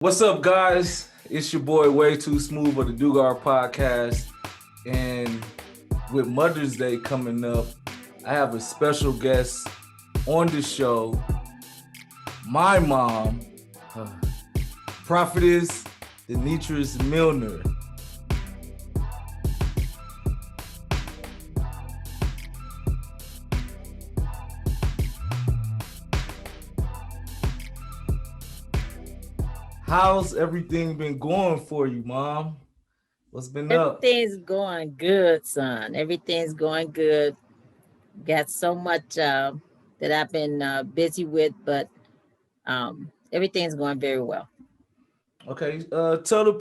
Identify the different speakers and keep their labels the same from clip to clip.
Speaker 1: What's up, guys? It's your boy Way Too Smooth of the Dugar Podcast. And with Mother's Day coming up, I have a special guest on the show. My mom, Prophetess Deneatrice Millner. How's everything been going for you, Mom? What's been up?
Speaker 2: Everything's going good, son. Everything's going good. Got so much that I've been busy with, but everything's going very well.
Speaker 1: Okay, tell the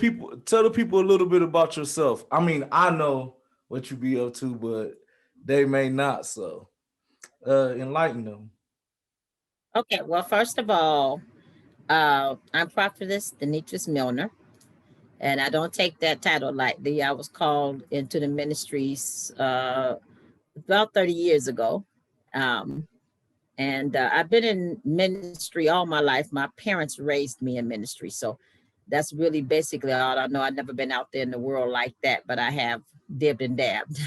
Speaker 1: people a little bit about yourself. I mean, I know what you be up to, but they may not. So, enlighten them.
Speaker 2: Okay, well, first of all, I'm Prophetess Deneatrice Millner, and I don't take that title lightly. I was called into the ministries about 30 years ago. Um, and I've been in ministry all my life. My parents raised me in ministry. So that's really basically all I know. I've never been out there in the world like that, but I have dibbed and dabbed.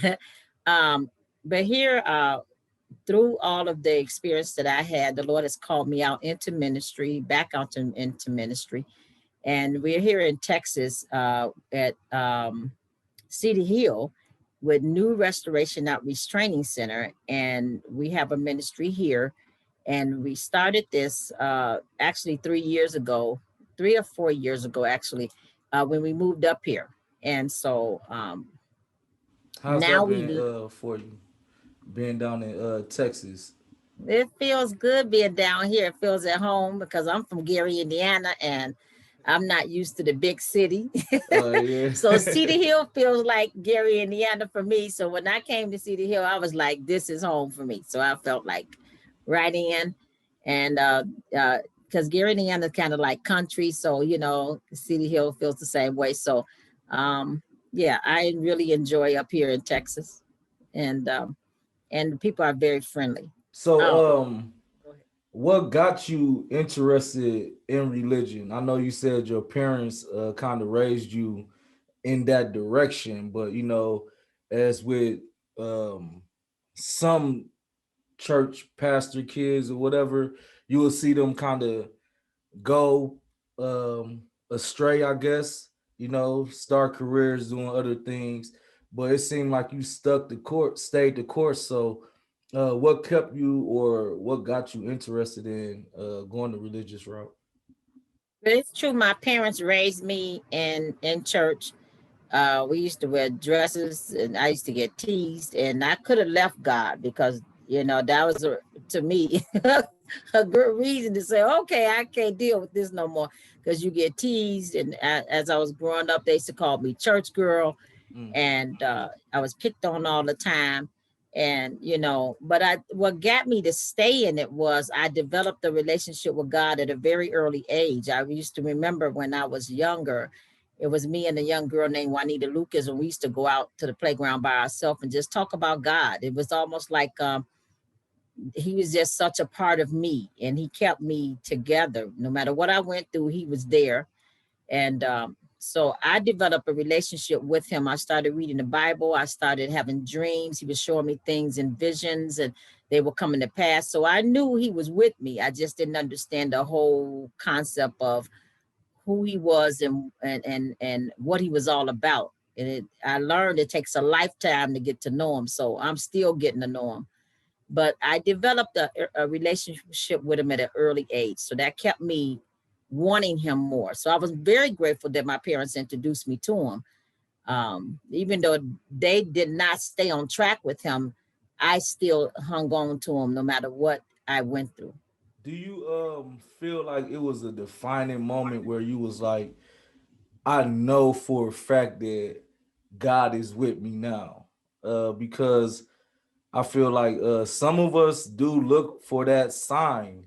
Speaker 2: um, but here, through all of the experience that I had, the Lord has called me out into ministry, back out into ministry. And we're here in Texas at City Hill with New Restoration Outreach Training Center. And we have a ministry here. And we started this actually 3 years ago, 3 or 4 years ago, actually, when we moved up here. And so
Speaker 1: How's
Speaker 2: now
Speaker 1: that been for you? Being down in Texas.
Speaker 2: it feels good being down here. It feels at home because I'm from Gary, Indiana, and I'm not used to the big city.
Speaker 1: Yeah.
Speaker 2: So City Hill feels like Gary, Indiana for me. So when I came to City Hill, I was like, this is home for me. So I felt like right in. And because Gary, Indiana is kind of like country. So, City Hill feels the same way. So, um, yeah, I really enjoy up here in Texas. And the people are very friendly. Oh,
Speaker 1: So, what got you interested in religion? I know you said your parents kind of raised you in that direction, but as with um some church pastor kids or whatever, you will see them kind of go astray, I guess, start careers doing other things. But it seemed like you stayed the course. So what kept you or what got you interested in going the religious route?
Speaker 2: but it's true. My parents raised me in church. We used to wear dresses, and I used to get teased, and I could have left God because that was to me a good reason to say, okay, I can't deal with this no more because you get teased. And as I was growing up, they used to call me church girl,
Speaker 1: Mm.
Speaker 2: and I was picked on all the time. And but what got me to stay in it was I developed a relationship with God at a very early age. I used to remember when I was younger, it was me and a young girl named Juanita Lucas, and we used to go out to the playground by ourselves and just talk about God. It was almost like he was just such a part of me, and he kept me together. No matter what I went through, he was there. And so I developed a relationship with him. I started reading the Bible. I started having dreams. He was showing me things in visions, and they were coming to pass. So I knew he was with me. I just didn't understand the whole concept of who he was and what he was all about. And I learned it takes a lifetime to get to know him. So I'm still getting to know him. But I developed a relationship with him at an early age. So that kept me wanting him more. So I was very grateful that my parents introduced me to him. Even though they did not stay on track with him, I still hung on to him no matter what I went through.
Speaker 1: Do you feel like it was a defining moment where you was like, I know for a fact that God is with me now? Because I feel like some of us do look for that sign,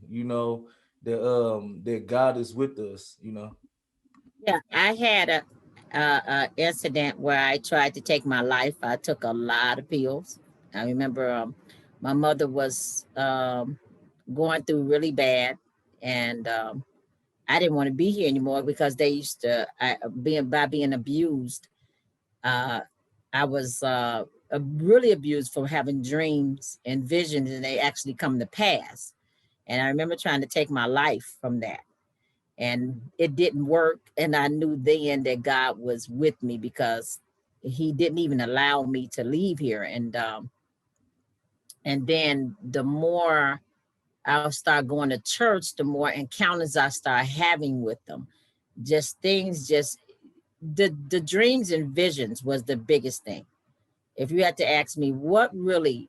Speaker 1: that God is with us.
Speaker 2: Yeah, I had a incident where I tried to take my life. I took a lot of pills. I remember my mother was going through really bad, and I didn't want to be here anymore because they used to being abused. Uh, I was really abused for having dreams and visions, and they actually come to pass. And I remember trying to take my life from that, and it didn't work. And I knew then that God was with me because He didn't even allow me to leave here. And then the more I'll start going to church, the more encounters I start having with them. Just things, just the dreams and visions was the biggest thing. If you had to ask me what really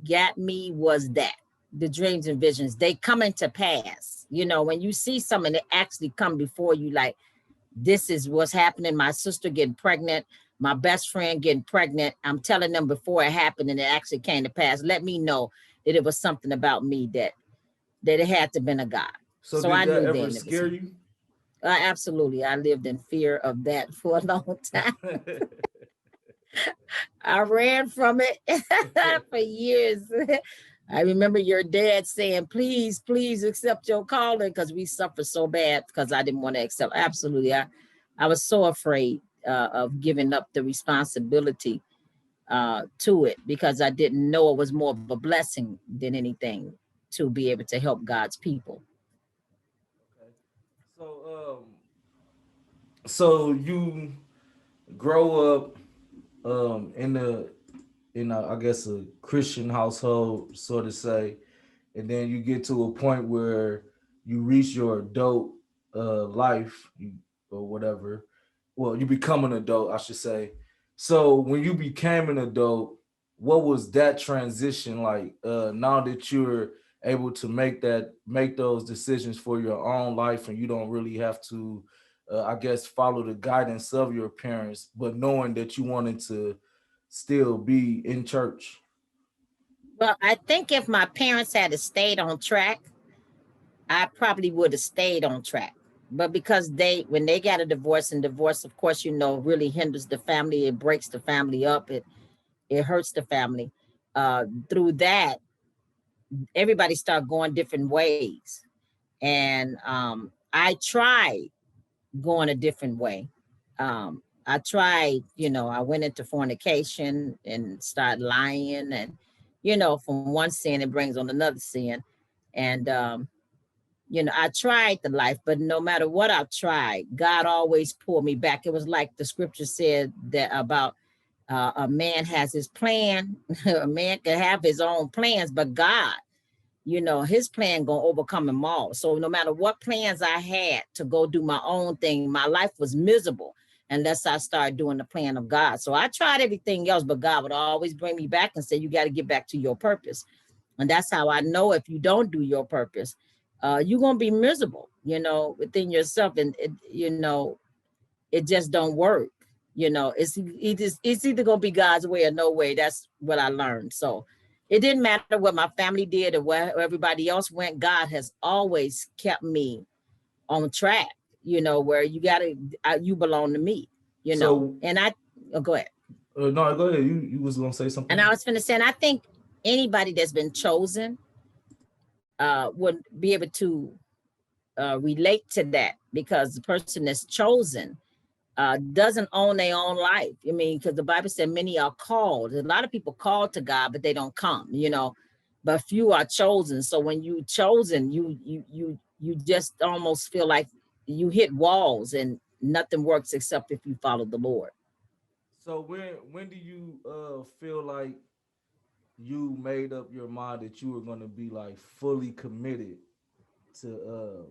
Speaker 2: got me, was that the dreams and visions, they come into pass. When you see something that actually come before you, like this is what's happening. My sister getting pregnant, my best friend getting pregnant. I'm telling them before it happened and it actually came to pass. Let me know that it was something about me that it had to been a God.
Speaker 1: So
Speaker 2: So
Speaker 1: did
Speaker 2: I
Speaker 1: that
Speaker 2: knew
Speaker 1: ever
Speaker 2: then it was
Speaker 1: scare
Speaker 2: him.
Speaker 1: you?
Speaker 2: Absolutely. I lived in fear of that for a long time. I ran from it for years. I remember your dad saying, please, please accept your calling, because we suffered so bad because I didn't want to accept. Absolutely. I was so afraid of giving up the responsibility to it because I didn't know it was more of a blessing than anything to be able to help God's people.
Speaker 1: Okay. So you grow up in a I guess a Christian household, so to say, and then you get to a point where you reach your adult life, or whatever. Well, you become an adult, I should say. So when you became an adult, what was that transition like? Now that you're able to make those decisions for your own life, and you don't really have to, I guess, follow the guidance of your parents, but knowing that you wanted to still be in church.
Speaker 2: Well, I think if my parents had stayed on track, I probably would have stayed on track. But because when they got a divorce, and divorce, of course, really hinders the family, it breaks the family up, it hurts the family. Through that, everybody started going different ways, and I tried going a different way. I tried, I went into fornication and started lying, and from one sin it brings on another sin, and I tried the life, but no matter what I tried, God always pulled me back. It was like the scripture said that about a man has his plan, a man can have his own plans, but God, his plan gonna overcome them all. So no matter what plans I had to go do my own thing, my life was miserable unless I started doing the plan of God. So I tried everything else, but God would always bring me back and say, you got to get back to your purpose. And that's how I know if you don't do your purpose, you're gonna be miserable, within yourself, and it just don't work. It's either gonna be God's way or no way. That's what I learned. So it didn't matter what my family did or where everybody else went. God has always kept me on track. Where you belong to me.
Speaker 1: So
Speaker 2: And I go ahead.
Speaker 1: no, go ahead. You was gonna say
Speaker 2: And
Speaker 1: something.
Speaker 2: I was finna say, and I think anybody that's been chosen would be able to relate to that, because the person that's chosen doesn't own their own life. I mean, because the Bible said many are called. A lot of people called to God, but they don't come. But few are chosen. So when you chosen, you just almost feel like you hit walls and nothing works except if you follow the Lord.
Speaker 1: So when do you feel like you made up your mind that you were gonna be like fully committed to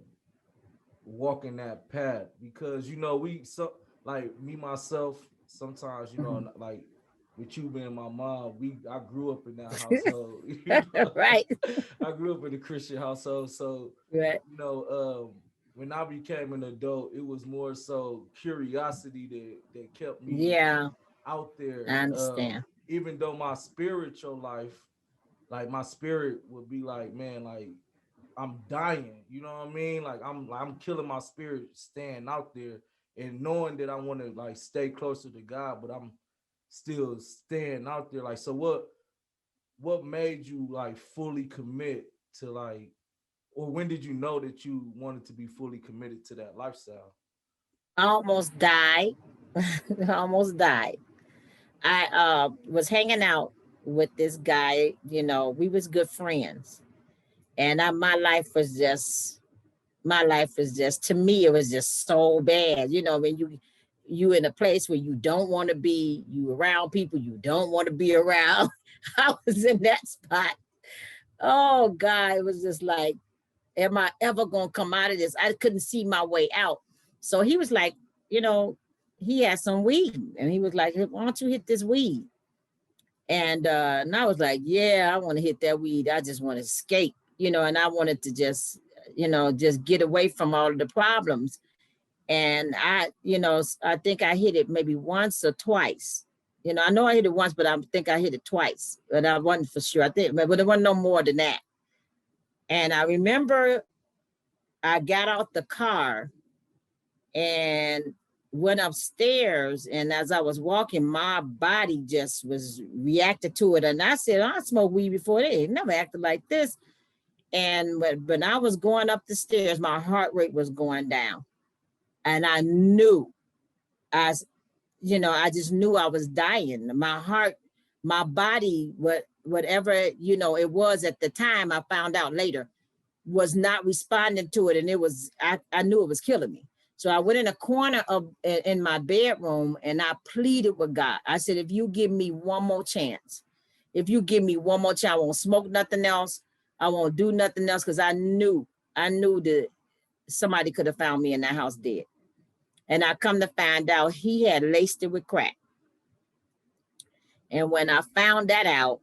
Speaker 1: walking that path? Because we so like me myself sometimes like with you being my mom, I grew up in that household.
Speaker 2: Right.
Speaker 1: I grew up in a Christian household, so
Speaker 2: Right.
Speaker 1: you know when I became an adult, it was more so curiosity that kept me
Speaker 2: Yeah,
Speaker 1: out
Speaker 2: I
Speaker 1: there.
Speaker 2: understand.
Speaker 1: Even though my spiritual life, like my spirit would be like, man, like I'm dying. You know what I mean? Like I'm killing my spirit staying out there and knowing that I want to like stay closer to God, but I'm still staying out there. Like, so what made you like fully commit to like or when did you know that you wanted to be fully committed to that lifestyle?
Speaker 2: I almost died. I almost died. I was hanging out with this guy, we was good friends. And my life was just, to me, it was just so bad. When you in a place where you don't want to be, you around people you don't want to be around. I was in that spot. Oh God, it was just like, am I ever gonna come out of this? I couldn't see my way out. So he was like, you know, he had some weed, and he was like, why don't you hit this weed? And I was like, yeah, I want to hit that weed. I just want to escape, and I wanted to just, just get away from all of the problems. And I think I hit it maybe once or twice. I know I hit it once, but I think I hit it twice, but I wasn't for sure. I think, but there wasn't no more than that. And I remember I got out the car and went upstairs, and as I was walking, my body just was reacted to it. And I said, I smoked weed before. They ain't never acted like this. And when I was going up the stairs, my heart rate was going down. And I knew, as I just knew I was dying. My heart, my body, whatever, it was at the time, I found out later, was not responding to it. And I knew it was killing me. So I went in a corner in my bedroom, and I pleaded with God. I said, if you give me one more chance, I won't smoke nothing else. I won't do nothing else. Cause I knew that somebody could have found me in that house dead. And I come to find out he had laced it with crack. And when I found that out,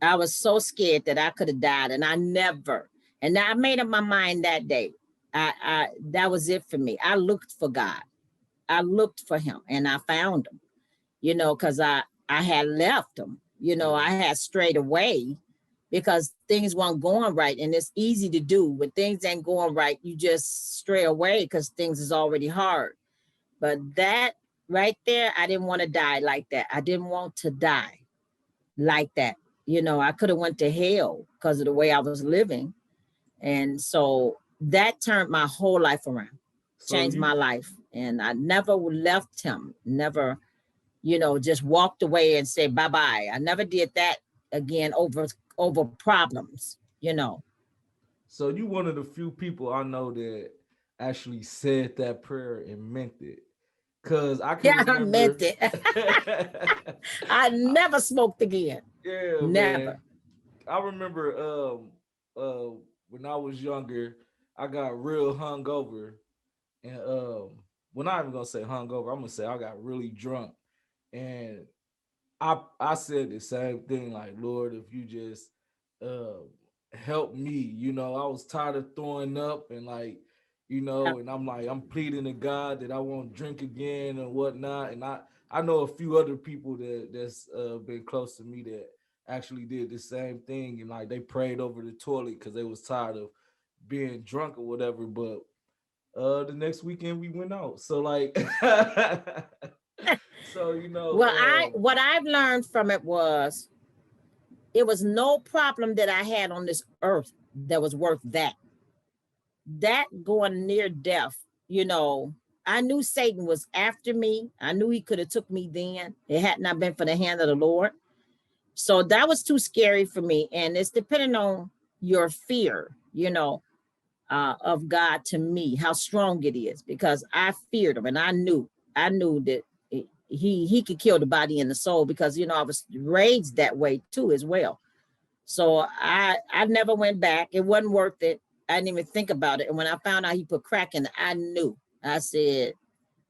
Speaker 2: I was so scared that I could have died. And I made up my mind that day. That was it for me. I looked for God. I looked for him, and I found him, because I had left him, I
Speaker 1: Yeah.
Speaker 2: had strayed away because things weren't going right. And it's easy to do when things ain't going right. You just stray away because things is already hard. But that right there, I didn't want to die like that. I didn't want to die like that. I could have went to hell because of the way I was living. And so that turned my whole life around,
Speaker 1: So
Speaker 2: changed my
Speaker 1: you
Speaker 2: life. And I never left him, never, just walked away and said bye-bye. I never did that again over problems.
Speaker 1: so you one of the few people I know that actually said that prayer and meant it. Cause I can
Speaker 2: Yeah, I meant
Speaker 1: remember
Speaker 2: it. I never smoked again.
Speaker 1: yeah,
Speaker 2: Never.
Speaker 1: man. I remember when I was younger, I got real hungover, and we're not even gonna say hungover. I'm gonna say I got really drunk, and I said the same thing, like, Lord, if you just uh help me, I was tired of throwing up, and like,
Speaker 2: Yeah.
Speaker 1: and I'm like, I'm pleading to God that I won't drink again and whatnot. And I know a few other people that's been close to me that actually did the same thing, and like they prayed over the toilet because they was tired of being drunk or whatever. But the next weekend we went out. So like so
Speaker 2: Well, what I've learned from it was, it was no problem that I had on this earth that was worth that. That going near death, I knew Satan was after me. I knew he could have took me then. It had not been for the hand of the Lord. So that was too scary for me. And it's depending on your fear, of God to me, how strong it is, because I feared him, and I knew that he could kill the body and the soul, because I was raised that way too as well. So I never went back. It wasn't worth it. I didn't even think about it. And when I found out he put crack in it, I knew. I said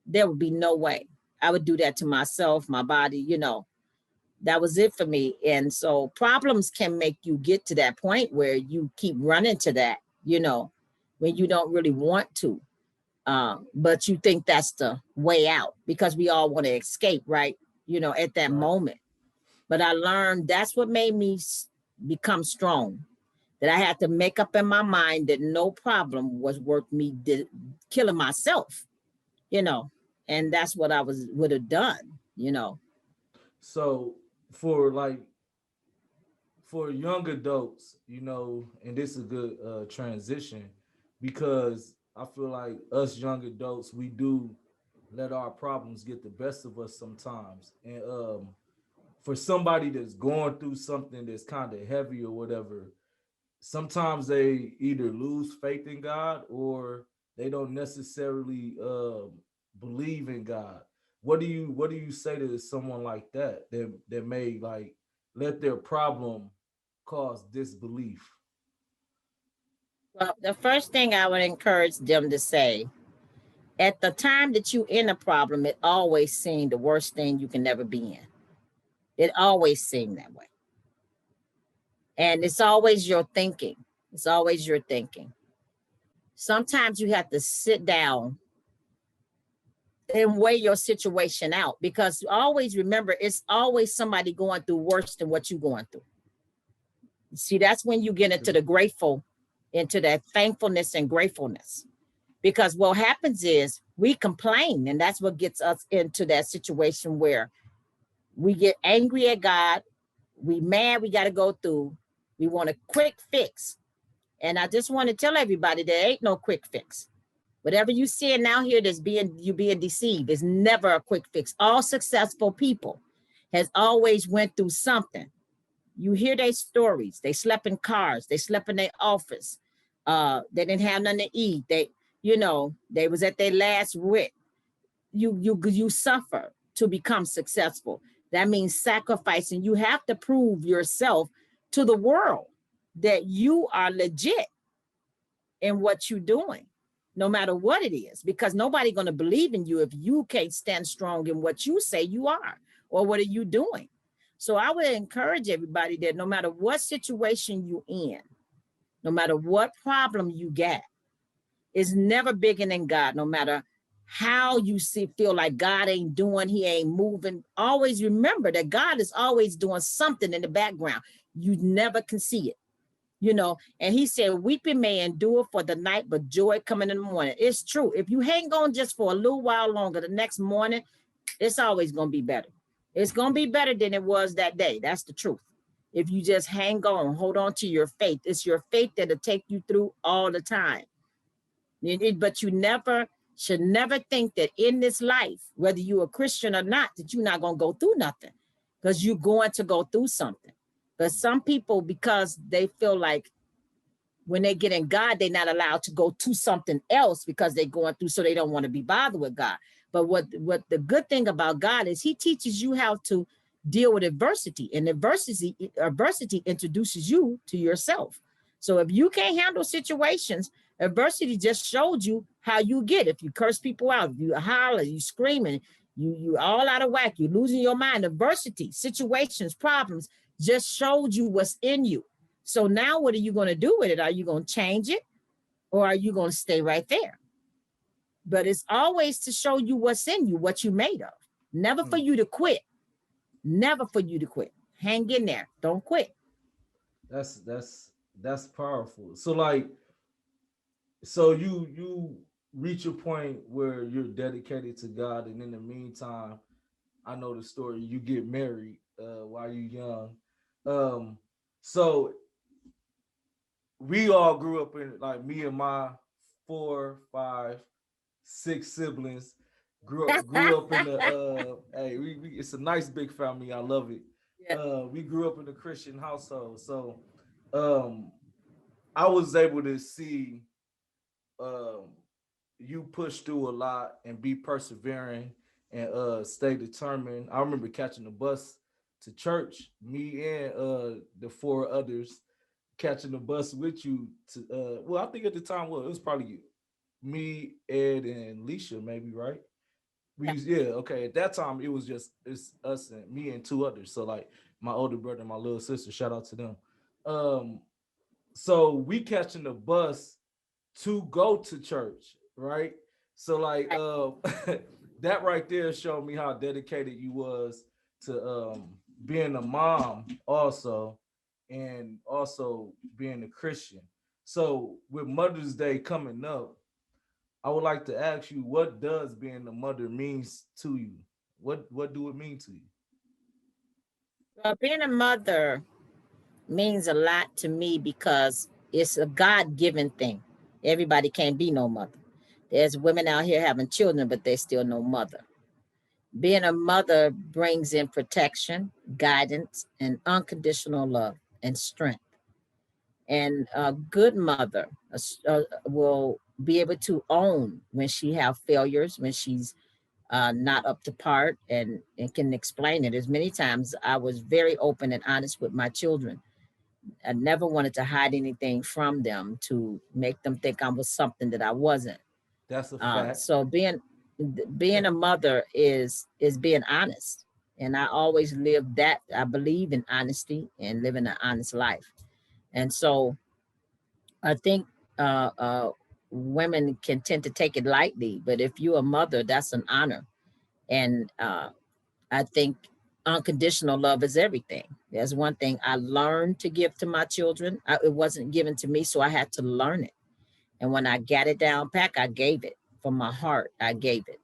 Speaker 2: there would be no way I would do that to myself, my body. That was it for me. And so problems can make you get to that point where you keep running to that, when you don't really want to. But you think that's the way out, because we all want to escape, right? At that
Speaker 1: right.
Speaker 2: moment. But I learned that's what made me become strong. That I had to make up in my mind that no problem was worth me killing myself, you know, and that's what I would have done.
Speaker 1: So for like for young adults, and this is a good transition because I feel like us young adults, we do let our problems get the best of us sometimes. And for somebody that's going through something that's kind of heavy or whatever, sometimes they either lose faith in God or they don't necessarily believe in God. What do you say to someone like that may like let their problem cause disbelief?
Speaker 2: Well, the first thing I would encourage them to say, at the time that you in a problem, it always seemed the worst thing you can never be in. It always seemed that way. And it's always your thinking. It's always your thinking. Sometimes you have to sit down and weigh your situation out, because always remember, it's always somebody going through worse than what you're going through. See, that's when you get into
Speaker 1: Okay.
Speaker 2: the grateful, into that thankfulness and gratefulness. Because what happens is we complain, and that's what gets us into that situation where we get angry at God, we mad, we got to go through, we want a quick fix. And I just want to tell everybody there ain't no quick fix. Whatever you see now here that's being deceived is never a quick fix. All successful people has always went through something. You hear their stories. They slept in cars. They slept in their office. They didn't have nothing to eat. They was at their last wit. You suffer to become successful. That means sacrificing. You have to prove yourself to the world that you are legit in what you're doing, no matter what it is, because nobody going to believe in you if you can't stand strong in what you say you are or what are you doing. So I would encourage everybody that no matter what situation you in, no matter what problem you get, is never bigger than God. No matter how you feel like God ain't doing, he ain't moving, always remember that God is always doing something in the background. You never can see it. And he said, weeping may endure for the night, but joy coming in the morning. It's true. If you hang on just for a little while longer, the next morning, it's always going to be better. It's going to be better than it was that day. That's the truth. If you just hang on, hold on to your faith. It's your faith that'll take you through all the time. But you should never think that in this life, whether you're a Christian or not, that you're not going to go through nothing, because you're going to go through something. But some people, because they feel like when they get in God, they're not allowed to go to something else because they're going through, so they don't want to be bothered with God. But what the good thing about God is he teaches you how to deal with adversity, and adversity introduces you to yourself. So if you can't handle situations, adversity just showed you how you get. If you curse people out, if you holler, you screaming, you all out of whack, you losing your mind. Adversity, situations, problems just showed you what's in you. So now what are you going to do with it? Are you going to change it, or are you going to stay right there? But it's always to show you what's in you, what you made of. Never for
Speaker 1: Hmm.
Speaker 2: you to quit. Never for you to quit. Hang in there. Don't quit.
Speaker 1: That's powerful. So like, so you reach a point where you're dedicated to God, and in the meantime, I know the story. You get married while you're young. Um, so we all grew up in, like, me and my four, five, six siblings grew up in the hey, it's a nice big family. I love it.
Speaker 2: Yeah.
Speaker 1: We grew up in a Christian household, so um I was able to see um you push through a lot and be persevering and stay determined. I remember catching the bus to church, me and the four others catching the bus with you to well, I think at the time, well, it was probably me, Ed, and Leisha, maybe, right? Yeah, okay. At that time, it's us and me and two others. So like my older brother and my little sister. Shout out to them. Um, so we catching the bus to go to church, right? So like that right there showed me how dedicated you was to being a mom also, and also being a Christian. So with Mother's Day coming up, I would like to ask you, what does being a mother means to you? What do it mean to you?
Speaker 2: Being a mother means a lot to me because it's a God-given thing. Everybody can't be no mother. There's women out here having children, but they're still no mother. Being a mother brings in protection, guidance, and unconditional love and strength. And a good mother will be able to own when she have failures, when she's not up to part, and can explain it. As many times I was very open and honest with my children. I never wanted to hide anything from them to make them think I was something that I wasn't.
Speaker 1: That's a fact.
Speaker 2: So being a mother is being honest, and I always live that. I believe in honesty and living an honest life, and so I think uh, uh, women can tend to take it lightly, but if you're a mother, that's an honor, and I think unconditional love is everything. There's one thing I learned to give to my children. It wasn't given to me, so I had to learn it. And when I got it down pack, I gave it from my heart. I gave it.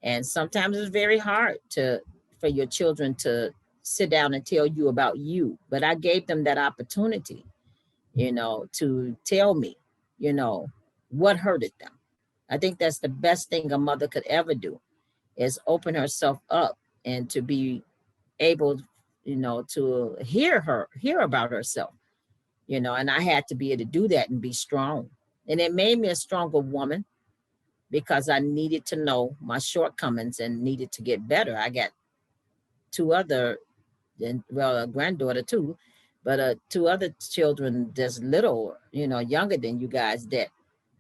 Speaker 2: And sometimes it's very hard to for your children to sit down and tell you about you. But I gave them that opportunity, to tell me, you know, what hurted them. I think that's the best thing a mother could ever do is open herself up and to be able, to hear about herself, and I had to be able to do that and be strong. And it made me a stronger woman because I needed to know my shortcomings and needed to get better. I got two other, and well, a granddaughter too, but two other children that's little, younger than you guys that,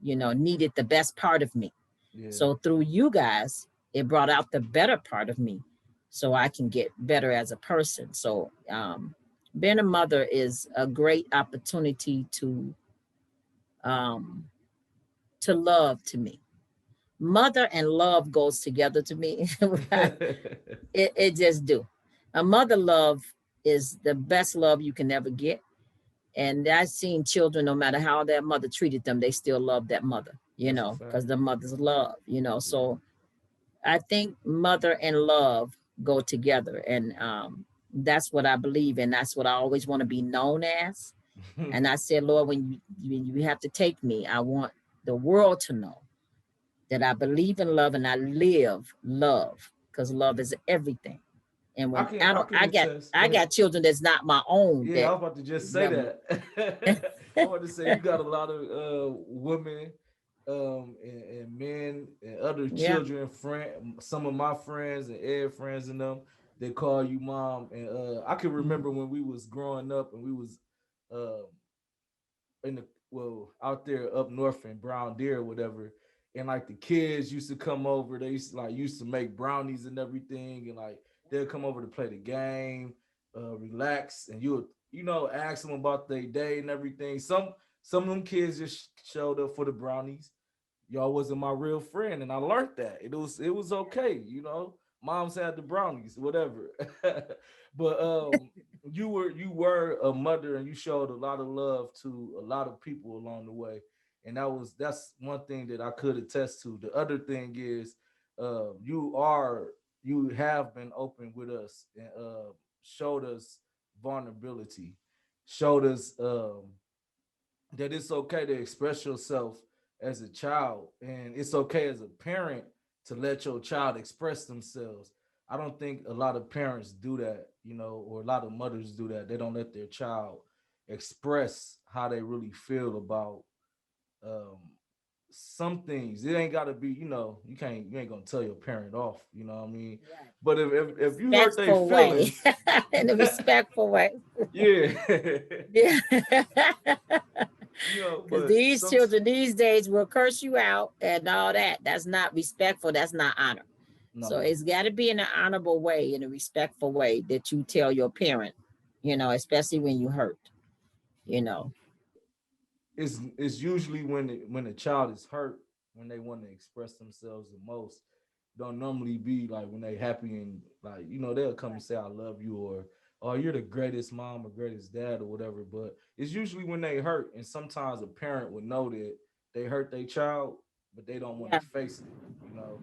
Speaker 2: needed the best part of me.
Speaker 1: Yeah,
Speaker 2: So through you guys, it brought out the better part of me so I can get better as a person. So being a mother is a great opportunity um, to love to me. Mother and love goes together to me. it just do. A mother love is the best love you can ever get. And I've seen children, no matter how their mother treated them, they still love that mother,
Speaker 1: that's a
Speaker 2: because
Speaker 1: fact.
Speaker 2: the mother's love,
Speaker 1: Yeah.
Speaker 2: So I think mother and love go together. And that's what I believe in. That's what I always want to be known as. And I said, Lord, when you have to take me, I want the world to know that I believe in love and I live love because love is everything. And
Speaker 1: I
Speaker 2: when
Speaker 1: can
Speaker 2: I
Speaker 1: I
Speaker 2: don't,
Speaker 1: can attest. Go
Speaker 2: I
Speaker 1: ahead.
Speaker 2: got children that's not my own
Speaker 1: Yeah, I
Speaker 2: that
Speaker 1: was about to just say
Speaker 2: love me.
Speaker 1: that. I want to say you got a lot of women and men and other
Speaker 2: Yeah.
Speaker 1: children, some of my friends and Ed friends and them, they call you mom. And I can remember when we was growing up and we was uh, in the out there up north in Brown Deer or whatever. And like the kids used to come over, they used to make brownies and everything, and like they'll come over to play the game, relax, and you would ask them about their day and everything. Some of them kids just showed up for the brownies. Y'all wasn't my real friend, and I learned that it was okay. Moms had the brownies, whatever. But you were a mother, and you showed a lot of love to a lot of people along the way, and that's one thing that I could attest to. The other thing is, you have been open with us and showed us vulnerability, showed us that it's okay to express yourself as a child, and it's okay as a parent to let your child express themselves. I don't think a lot of parents do that, or a lot of mothers do that. They don't let their child express how they really feel about um, some things. It ain't got to be, you ain't gonna tell your parent off. You know what I mean?
Speaker 2: Right.
Speaker 1: But
Speaker 2: In a
Speaker 1: if you hurt their
Speaker 2: respectful way.
Speaker 1: feelings,
Speaker 2: In a respectful way.
Speaker 1: yeah,
Speaker 2: Yeah. Because
Speaker 1: but
Speaker 2: these
Speaker 1: some
Speaker 2: children these days will curse you out and all that. That's not respectful. That's not honor. So
Speaker 1: no.
Speaker 2: it's got to be in an honorable way, in a respectful way that you tell your parent, especially when you hurt, you know.
Speaker 1: It's usually when the child is hurt, when they want to express themselves the most. Don't normally be like when they happy and like they'll come and say I love you, or you're the greatest mom or greatest dad or whatever. But it's usually when they hurt, and sometimes a parent would know that they hurt their child, but they don't want to
Speaker 2: Yeah.
Speaker 1: face it. You know,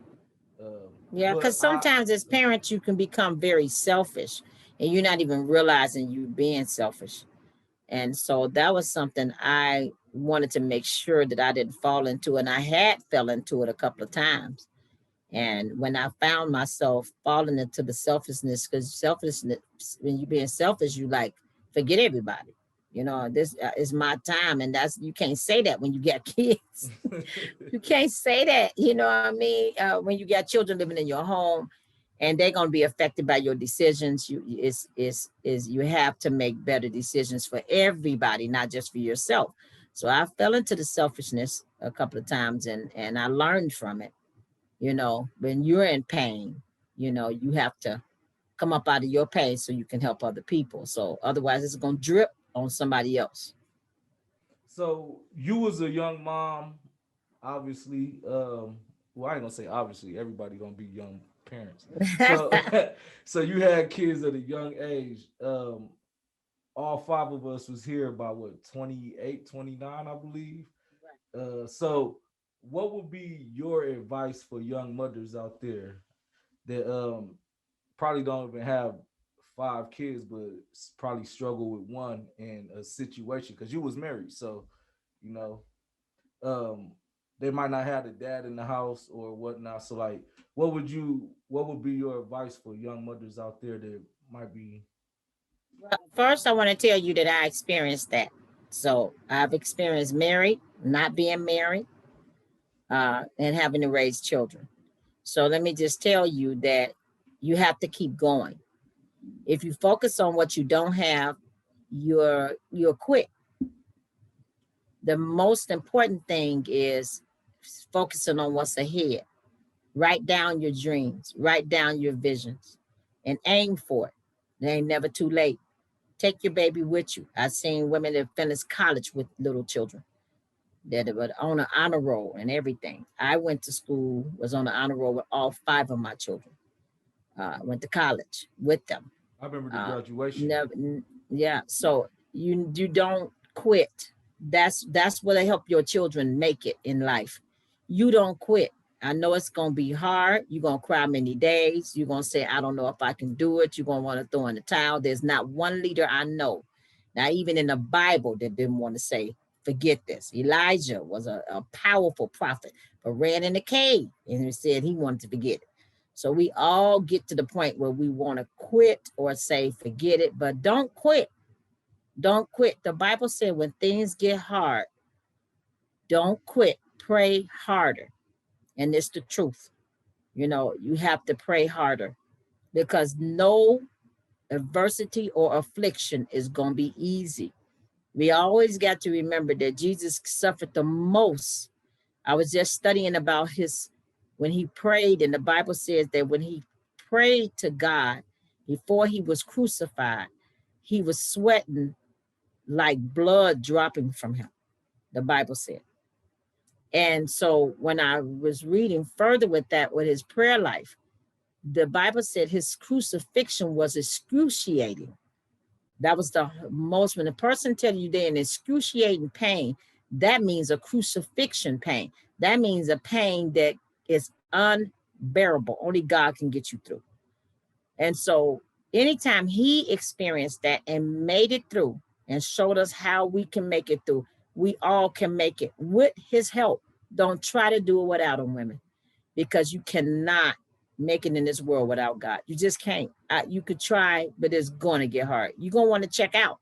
Speaker 2: Yeah.
Speaker 1: but
Speaker 2: Because sometimes as parents, you can become very selfish and you're not even realizing you being selfish. And so that was something I wanted to make sure that I didn't fall into, and I had fell into it a couple of times. And when I found myself falling into the selfishness, because selfishness, when you're being selfish, you like forget everybody. This is my time, and that's you can't say that when you got kids. You can't say that. You know what I mean? When you got children living in your home, and they're gonna be affected by your decisions. You you have to make better decisions for everybody, not just for yourself. So I fell into the selfishness a couple of times, and I learned from it. When you're in pain, you have to come up out of your pain so you can help other people. So otherwise, it's gonna drip on somebody else.
Speaker 1: So you was a young mom, obviously. Well, I ain't gonna say obviously. Everybody gonna be young parents. So, so you had kids at a young age. All five of us was here by what 28, 29, I believe. So what would be your advice for young mothers out there that probably don't even have five kids, but probably struggle with one in a situation because you was married, so you know um they might not have the dad in the house or whatnot. So like, what would be your advice for young mothers out there that might be?
Speaker 2: Well, first, I want to tell you that I experienced that. So I've experienced married, not being married, and having to raise children. So let me just tell you that you have to keep going. If you focus on what you don't have, you're quit. The most important thing is focusing on what's ahead. Write down your dreams, write down your visions, and aim for it. It ain't never too late. Take your baby with you. I've seen women that finished college with little children that were on an honor roll and everything. I went to school, was on the honor roll with all five of my children. Went to college with them.
Speaker 1: I remember the
Speaker 2: Uh,
Speaker 1: graduation.
Speaker 2: never, yeah. So you don't quit. That's what help your children make it in life. You don't quit. I know it's gonna be hard. You're gonna cry many days. You're gonna say, I don't know if I can do it. You're gonna want to throw in the towel. There's not one leader I know, now even in the Bible, that didn't want to say, forget this. Elijah was a powerful prophet, but ran in the cave and he said he wanted to forget it. So we all get to the point where we want to quit or say, forget it, but don't quit. Don't quit. The Bible said when things get hard, don't quit. Pray harder. And it's the truth. You have to pray harder because no adversity or affliction is going to be easy. We always got to remember that Jesus suffered the most. I was just studying about his when he prayed, and the Bible says that when he prayed to God before he was crucified, he was sweating like blood dropping from him, the Bible said. And so when I was reading further with that, with his prayer life, the Bible said his crucifixion was excruciating. That was the most, when a person tell you they're in excruciating pain, that means a crucifixion pain. That means a pain that is unbearable. Only God can get you through. And so anytime he experienced that and made it through and showed us how we can make it through, we all can make it with his help. Don't try to do it without him, women, because you cannot make it in this world without God. You just can't. You could try, but it's going to get hard. You're going to want to check out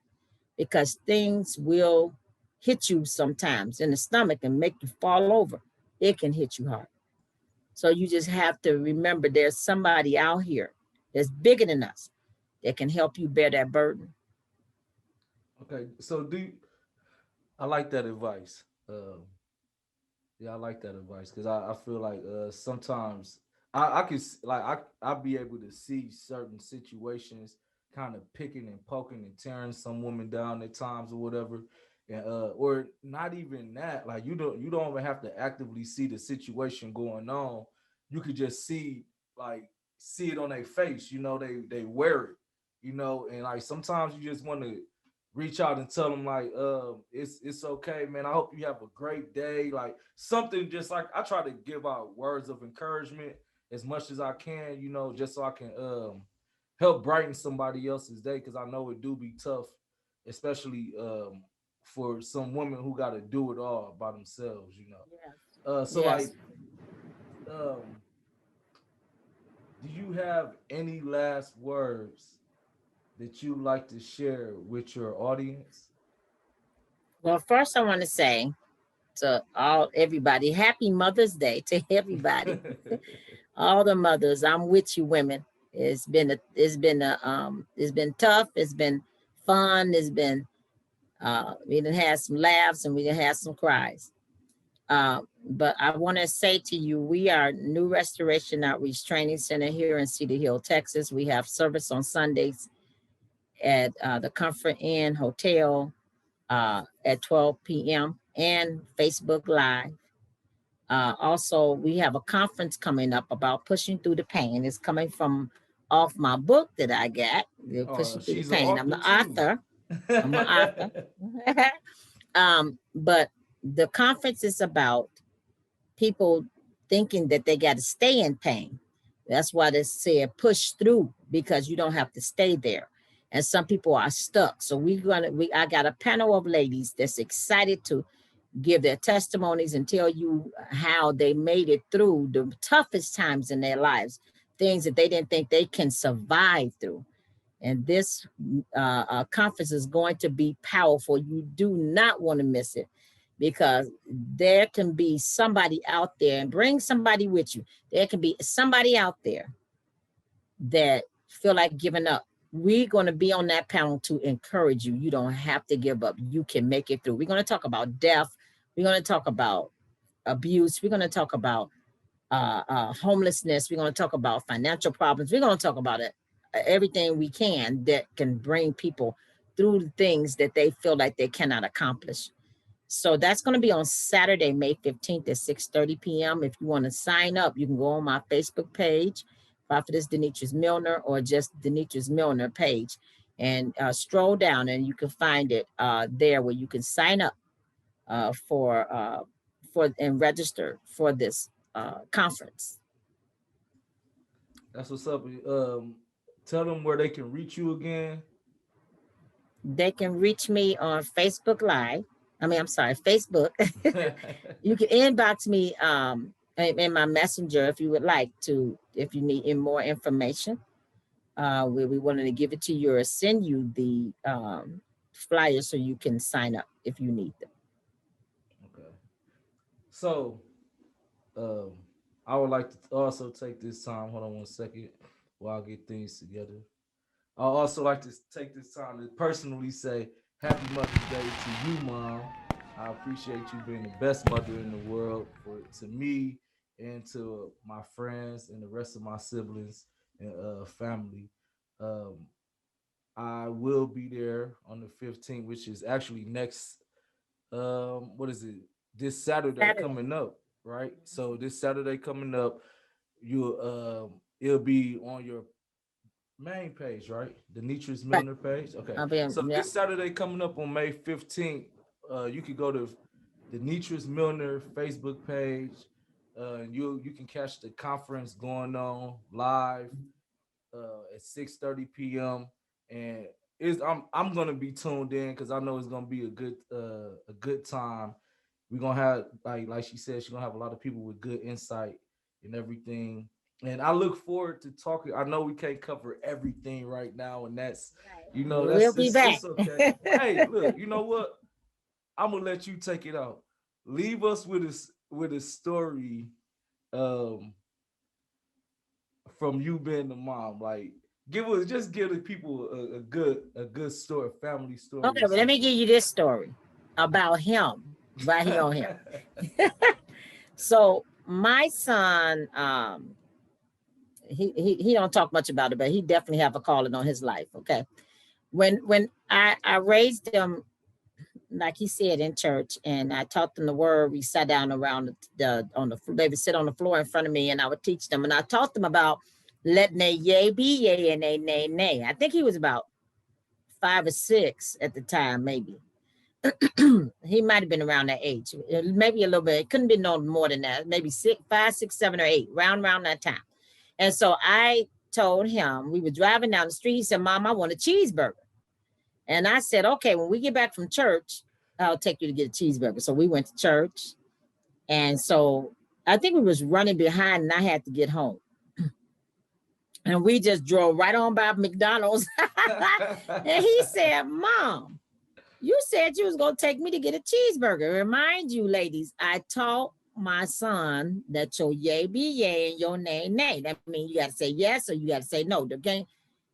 Speaker 2: because things will hit you sometimes in the stomach and make you fall over. It can hit you hard. So you just have to remember there's somebody out here that's bigger than us that can help you bear that burden.
Speaker 1: Okay, so I like that advice. Yeah, I like that advice because I feel like sometimes I can like I be able to see certain situations kind of picking and poking and tearing some woman down at times or whatever, and or not even that. Like you don't even have to actively see the situation going on. You could just like see it on their face. They wear it. And like sometimes you just want to reach out and tell them like it's okay, man. I hope you have a great day. Like something just like I try to give out words of encouragement as much as I can, just so I can help brighten somebody else's day because I know it do be tough especially for some women who got to do it all by themselves, you know.
Speaker 2: Yes.
Speaker 1: So
Speaker 2: Yes.
Speaker 1: like, um, do you have any last words that you like to share with your audience?
Speaker 2: Well, first I want to say to all everybody, happy Mother's Day to everybody. All the mothers, I'm with you women. It's been tough, it's been fun, it's been we done had some laughs and we done had some cries. But I want to say to you, we are New Restoration Outreach Training Center here in Cedar Hill, Texas. We have service on Sundays at the Comfort Inn Hotel at 12 p.m. and Facebook Live. Also, we have a conference coming up about pushing through the pain. It's coming from off my book that I got,
Speaker 1: Oh,
Speaker 2: Pushing Through the
Speaker 1: she's an
Speaker 2: Pain. I'm
Speaker 1: author
Speaker 2: the
Speaker 1: too.
Speaker 2: author. I'm an author. But the conference is about people thinking that they got to stay in pain. That's why they said push through because you don't have to stay there. And some people are stuck. So I got a panel of ladies that's excited to give their testimonies and tell you how they made it through the toughest times in their lives, things that they didn't think they can survive through. And this conference is going to be powerful. You do not want to miss it because there can be somebody out there, and bring somebody with you. There can be somebody out there that feel like giving up. We're going to be on that panel to encourage you. You don't have to give up. You can make it through. We're going to talk about death. We're going to talk about abuse. We're going to talk about homelessness. We're going to talk about financial problems. We're going to talk about it, everything we can that can bring people through the things that they feel like they cannot accomplish. So that's going to be on Saturday, May 15th at 6:30 p.m. If you want to sign up, you can go on my Facebook page, Prophetess Deneatrice Millner, or just Deneatrice Millner page, and stroll down and you can find it there where you can sign up uh, for uh, and register for this conference.
Speaker 1: That's what's up. Tell them where they can reach you again.
Speaker 2: They can reach me on Facebook Live. I'm sorry, Facebook. You can inbox me in my messenger if you would like to, if you need more information. We wanted to give it to you or send you the flyer so you can sign up if you need them.
Speaker 1: Okay. So, um, I would like to also take this time. Hold on one second while I get things together. I also like to take this time to personally say Happy Mother's Day to you, Mom. I appreciate you being the best mother in the world for to me and to my friends and the rest of my siblings and family. Um, I will be there on the 15th, which is actually next. What is it? This Saturday
Speaker 2: Saturday.
Speaker 1: coming up, right? So this Saturday coming up, you it'll be on your main page, right? The Deneatrice
Speaker 2: Right.
Speaker 1: Millner page. Okay.
Speaker 2: I'll be
Speaker 1: So
Speaker 2: yeah.
Speaker 1: this Saturday coming up on May 15th, you could go to the Deneatrice Millner Facebook page. And you can catch the conference going on live at 6:30 p.m. And I'm gonna be tuned in because I know it's gonna be a good time. We're gonna have like she said, she's gonna have a lot of people with good insight and everything. And I look forward to talking. I know we can't cover everything right now, and that's
Speaker 2: We'll be back.
Speaker 1: it's okay. Hey, look, you know what? I'm gonna let you take it out. Leave us with a story um from you being the mom. Like give the people a good story, a family story
Speaker 2: Okay,
Speaker 1: or
Speaker 2: but let me
Speaker 1: something.
Speaker 2: give you this story about him. Right here on him. So my son, he don't talk much about it, but he definitely have a calling on his life. Okay, when I raised him, like he said, in church, and I taught them the word. We sat down around they would sit on the floor in front of me, and I would teach them, and I taught them about letting a yay be yay and a nay nay. I think he was about 5 or 6 at the time, maybe. He might have been around that age, maybe a little bit. It couldn't be no more than that. Maybe 6, 5, 6, 7, or 8, around that time. And so I told him, we were driving down the street. He said, "Mom, I want a cheeseburger." And I said, okay, when we get back from church, I'll take you to get a cheeseburger. So we went to church. And so I think we was running behind and I had to get home. And we just drove right on by McDonald's. And he said, Mom, you said you was going to take me to get a cheeseburger. Remind you, ladies, I taught my son that your yay be yay and your nay nay. That means you got to say yes or you got to say no. There can't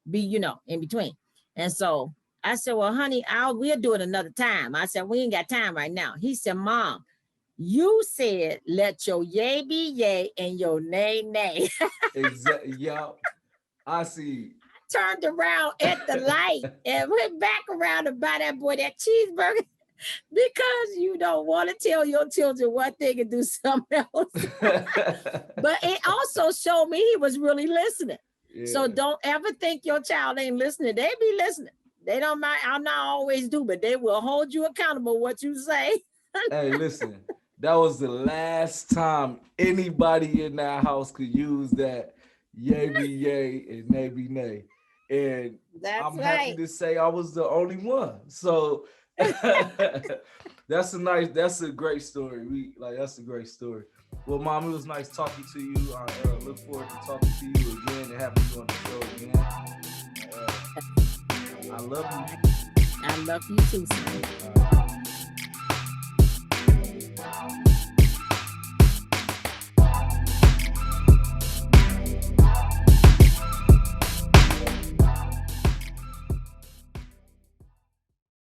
Speaker 2: be, in between. And so I said, well, honey, we'll do it another time. I said, we ain't got time right now. He said, Mom, you said let your yay be yay and your nay nay.
Speaker 1: Exactly. Yeah, I see.
Speaker 2: Turned around at the light and went back around to buy that boy that cheeseburger because you don't want to tell your children one thing and do something else. But it also showed me he was really listening. Yeah. So don't ever think your child ain't listening. They be listening. They don't mind. I'm not always do, but they will hold you accountable what you say.
Speaker 1: Hey, listen, that was the last time anybody in that house could use that yay be yay and nay be nay. And I'm happy to say I was the only one. So that's a great story. That's a great story. Well, Mom, it was nice talking to you. I look forward to talking to you again and having you on the show again. I love you.
Speaker 2: I love you too, son.